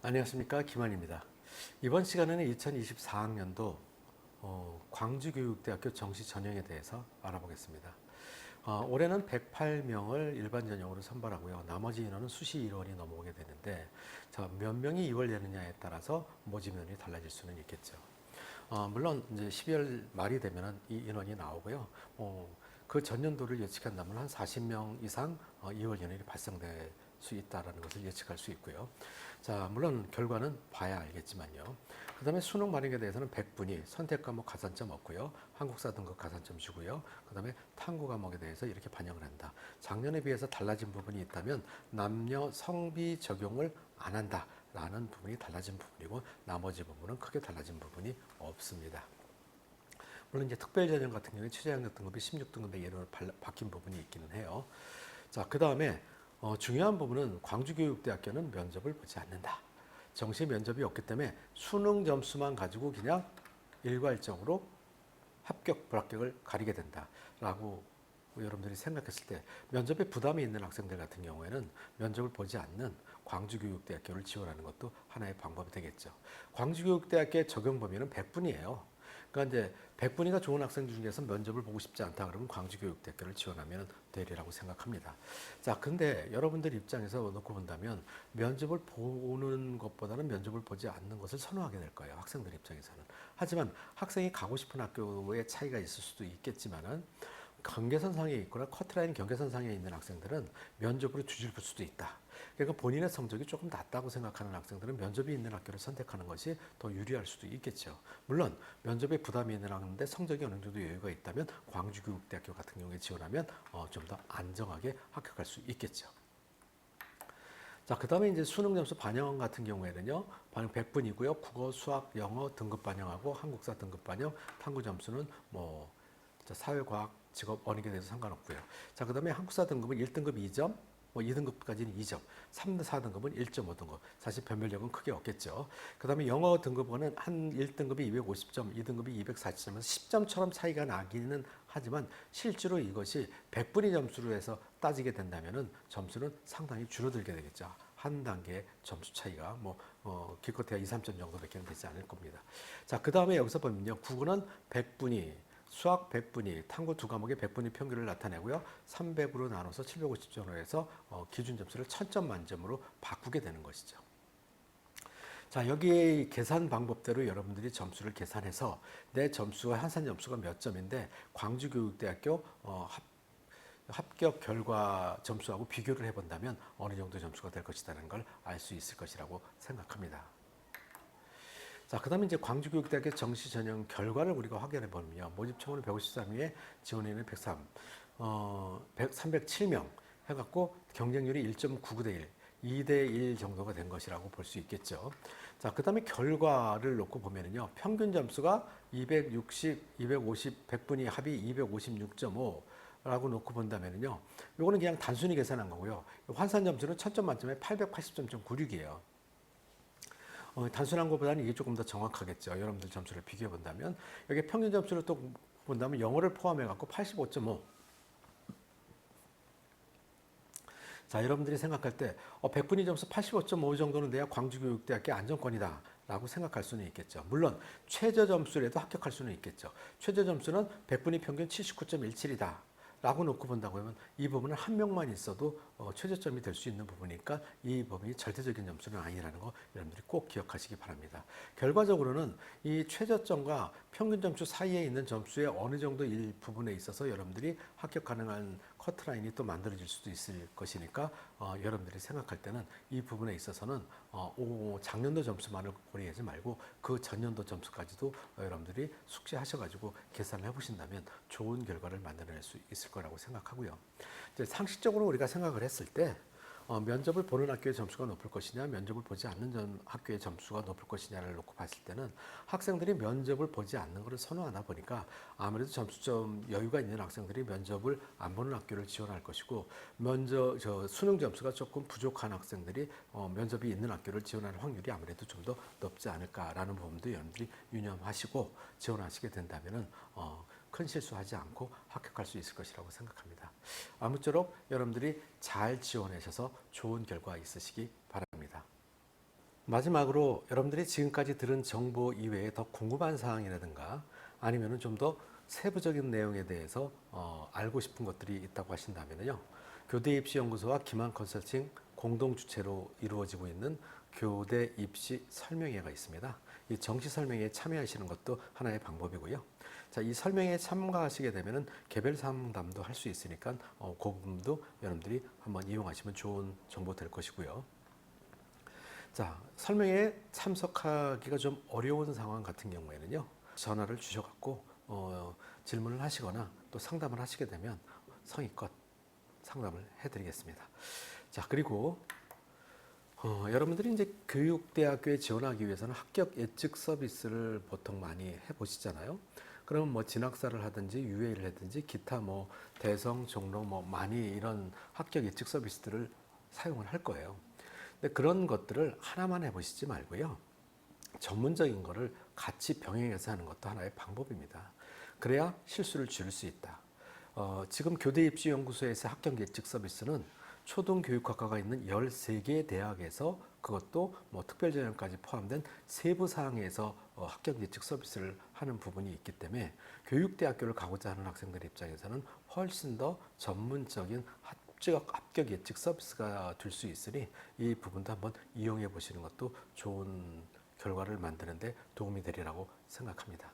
안녕하십니까, 김한입니다. 이번 시간에는 2024학년도 광주교육대학교 정시 전형에 대해서 알아보겠습니다. 올해는 108명을 일반 전형으로 선발하고요. 나머지 인원은 수시 인원이 넘어오게 되는데, 몇 명이 이월되느냐에 따라서 모집 인원이 달라질 수는 있겠죠. 물론 이제 12월 말이 되면은 이 인원이 나오고요. 그 전년도를 예측한다면 한 40명 이상 이월 인원이 발생될 수 있다라는 것을 예측할 수 있고요. 자, 물론 결과는 봐야 알겠지만요. 그 다음에 수능 반영에 대해서는 100분이 선택 과목 가산점 없고요. 한국사 등급 가산점 주고요. 그 다음에 탐구 과목에 대해서 이렇게 반영을 한다. 작년에 비해서 달라진 부분이 있다면 남녀 성비 적용을 안 한다. 라는 부분이 달라진 부분이고 나머지 부분은 크게 달라진 부분이 없습니다. 물론 이제 특별전형 같은 경우에 최저학력 등급이 16등급의 예로 바뀐 부분이 있기는 해요. 자, 그 다음에 중요한 부분은 광주교육대학교는 면접을 보지 않는다. 정시 면접이 없기 때문에 수능 점수만 가지고 그냥 일괄적으로 합격, 불합격을 가리게 된다라고 여러분들이 생각했을 때 면접에 부담이 있는 학생들 같은 경우에는 면접을 보지 않는 광주교육대학교를 지원하는 것도 하나의 방법이 되겠죠. 광주교육대학교의 적용 범위는 100분이에요. 그러니까 이제 100분위가 좋은 학생 중에서 면접을 보고 싶지 않다 그러면 광주교육대학교를 지원하면 되리라고 생각합니다. 자, 근데 여러분들 입장에서 놓고 본다면 면접을 보는 것보다는 면접을 보지 않는 것을 선호하게 될 거예요. 학생들 입장에서는. 하지만 학생이 가고 싶은 학교의 차이가 있을 수도 있겠지만은 경계선상에 있거나 커트라인 경계선상에 있는 학생들은 면접으로 뒤집을 수도 있다. 그러니까 본인의 성적이 조금 낮다고 생각하는 학생들은 면접이 있는 학교를 선택하는 것이 더 유리할 수도 있겠죠. 물론 면접에 부담이 있는 학생인데 성적이 어느 정도 여유가 있다면 광주교육대학교 같은 경우에 지원하면 좀 더 안정하게 합격할 수 있겠죠. 자, 그 다음에 이제 수능 점수 반영 같은 경우에는요, 반영 100분이고요. 국어, 수학, 영어 등급 반영하고 한국사 등급 반영, 탐구 점수는 사회과학, 직업 어느 게 돼도 상관없고요. 자, 그 다음에 한국사 등급은 1등급 2점, 2등급까지는 2점, 3, 4등급은 1.5등급. 사실 변별력은 크게 없겠죠. 그 다음에 영어 등급은 한 1등급이 250점, 2등급이 240점에서 10점처럼 차이가 나기는 하지만 실제로 이것이 100분위 점수로 해서 따지게 된다면은 점수는 상당히 줄어들게 되겠죠. 한 단계 점수 차이가 기껏해야 2, 3점 정도밖에 되지 않을 겁니다. 자, 그 다음에 여기서 보면요. 국어는 100분위, 수학 100분위, 탐구 두 과목의 100분위 평균을 나타내고요. 300으로 나눠서 750점으로 해서 기준 점수를 1000점 만점으로 바꾸게 되는 것이죠. 자, 여기 계산 방법대로 여러분들이 점수를 계산해서 내 점수와 한산 점수가 몇 점인데 광주교육대학교 합격 결과 점수하고 비교를 해본다면 어느 정도 점수가 될 것이라는 걸 알 수 있을 것이라고 생각합니다. 자, 그 다음에 이제 광주교육대학교 정시 전형 결과를 우리가 확인해 보면요. 모집 청원은 153위에 지원인은 103, 307명 해갖고 경쟁률이 1.99대 1, 2대 1 정도가 된 것이라고 볼 수 있겠죠. 자, 그 다음에 결과를 놓고 보면은요. 평균 점수가 260, 250, 100분위 합이 256.5 라고 놓고 본다면요. 요거는 그냥 단순히 계산한 거고요. 환산 점수는 1000점 만점에 880.96이에요. 단순한 것보다는 이게 조금 더 정확하겠죠. 여러분들 점수를 비교해 본다면 여기 평균 점수를 또 본다면 영어를 포함해 갖고 85.5. 자, 여러분들이 생각할 때 100분위 점수 85.5 정도는 돼야 광주교육대학교 안정권이다 라고 생각할 수는 있겠죠. 물론 최저 점수라도 합격할 수는 있겠죠. 최저 점수는 100분위 평균 79.17이다 라고 놓고 본다고 하면 이 부분은 한 명만 있어도 최저점이 될 수 있는 부분이니까 이 부분이 절대적인 점수는 아니라는 거 여러분들이 꼭 기억하시기 바랍니다. 결과적으로는 이 최저점과 평균 점수 사이에 있는 점수의 어느 정도 일부분에 있어서 여러분들이 합격 가능한 커트라인이 또 만들어질 수도 있을 것이니까 여러분들이 생각할 때는 이 부분에 있어서는 작년도 점수만을 고려하지 말고 그 전년도 점수까지도 여러분들이 숙지하셔가지고 계산을 해보신다면 좋은 결과를 만들어낼 수 있을 거라고 생각하고요. 이제 상식적으로 우리가 생각을 했을 때 면접을 보는 학교의 점수가 높을 것이냐, 면접을 보지 않는 학교의 점수가 높을 것이냐를 놓고 봤을 때는 학생들이 면접을 보지 않는 것을 선호하다 보니까 아무래도 점수점 여유가 있는 학생들이 면접을 안 보는 학교를 지원할 것이고 수능 점수가 조금 부족한 학생들이 면접이 있는 학교를 지원할 확률이 아무래도 좀 더 높지 않을까라는 부분도 여러분들이 유념하시고 지원하시게 된다면은 큰 실수하지 않고 합격할 수 있을 것이라고 생각합니다. 아무쪼록 여러분들이 잘 지원하셔서 좋은 결과 있으시기 바랍니다. 마지막으로 여러분들이 지금까지 들은 정보 이외에 더 궁금한 사항이라든가 아니면은 좀 더 세부적인 내용에 대해서 알고 싶은 것들이 있다고 하신다면요. 교대 입시 연구소와 기만 컨설팅 공동 주최로 이루어지고 있는 교대 입시 설명회가 있습니다. 이 정시 설명회에 참여하시는 것도 하나의 방법이고요. 자, 이 설명회에 참가하시게 되면은 개별 상담도 할 수 있으니까 그 부분도 여러분들이 한번 이용하시면 좋은 정보 될 것이고요. 자, 설명회에 참석하기가 좀 어려운 상황 같은 경우에는요. 전화를 주셔갖고 질문을 하시거나 또 상담을 하시게 되면 성의껏 상담을 해드리겠습니다. 자, 그리고 여러분들이 이제 교육대학교에 지원하기 위해서는 합격 예측 서비스를 보통 많이 해보시잖아요. 그러면 뭐 진학사를 하든지 UA를 하든지 기타 뭐 대성, 종로 뭐 많이 이런 합격 예측 서비스들을 사용을 할 거예요. 근데 그런 것들을 하나만 해보시지 말고요. 전문적인 거를 같이 병행해서 하는 것도 하나의 방법입니다. 그래야 실수를 줄일 수 있다. 지금 교대입시연구소에서 합격 예측 서비스는 초등교육학과가 있는 13개의 대학에서 그것도 뭐 특별전형까지 포함된 세부 사항에서 합격 예측 서비스를 하는 부분이 있기 때문에 교육대학교를 가고자 하는 학생들 입장에서는 훨씬 더 전문적인 합격 예측 서비스가 될 수 있으니 이 부분도 한번 이용해 보시는 것도 좋은 결과를 만드는 데 도움이 되리라고 생각합니다.